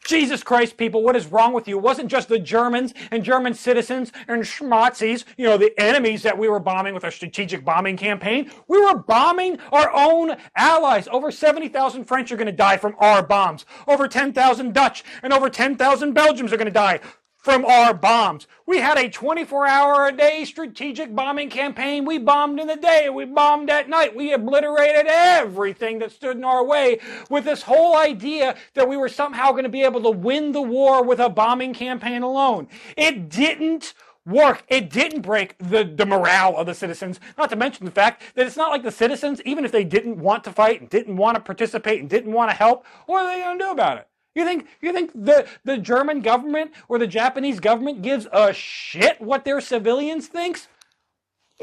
Jesus Christ, people, what is wrong with you? It wasn't just the Germans and German citizens and schmazzies, the enemies that we were bombing with our strategic bombing campaign. We were bombing our own allies. Over 70,000 French are going to die from our bombs. Over 10,000 Dutch and over 10,000 Belgians are going to die from our bombs. We had a 24-hour-a-day strategic bombing campaign. We bombed in the day. We bombed at night. We obliterated everything that stood in our way with this whole idea that we were somehow going to be able to win the war with a bombing campaign alone. It didn't work. It didn't break the morale of the citizens, not to mention the fact that it's not like the citizens, even if they didn't want to fight and didn't want to participate and didn't want to help, what are they going to do about it? You think the German government or the Japanese government gives a shit what their civilians thinks?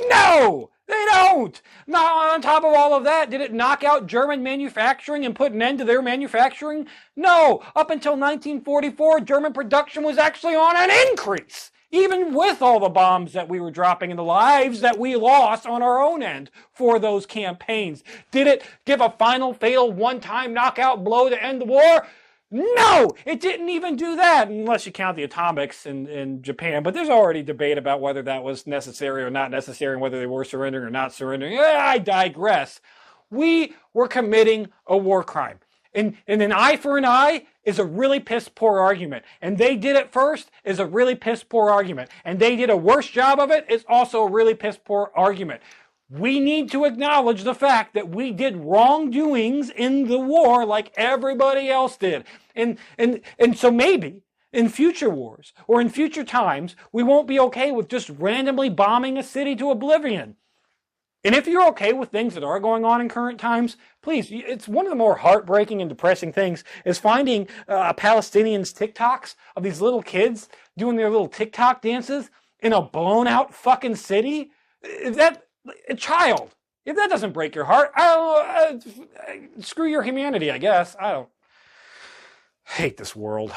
No, they don't. Now, on top of all of that, did it knock out German manufacturing and put an end to their manufacturing? No. Up until 1944, German production was actually on an increase, even with all the bombs that we were dropping and the lives that we lost on our own end for those campaigns. Did it give a final, fatal, one-time knockout blow to end the war? No, it didn't even do that, unless you count the atomics in Japan. But there's already debate about whether that was necessary or not necessary, and whether they were surrendering or not surrendering. I digress. We were committing a war crime. And an eye for an eye is a really piss-poor argument. And they did it first is a really piss-poor argument. And they did a worse job of it is also a really piss-poor argument. We need to acknowledge the fact that we did wrongdoings in the war like everybody else did. And so maybe in future wars or in future times, we won't be okay with just randomly bombing a city to oblivion. And if you're okay with things that are going on in current times, please, it's one of the more heartbreaking and depressing things is finding Palestinians' TikToks of these little kids doing their little TikTok dances in a blown out fucking city. A child. If that doesn't break your heart, screw your humanity, I guess. I don't hate this world.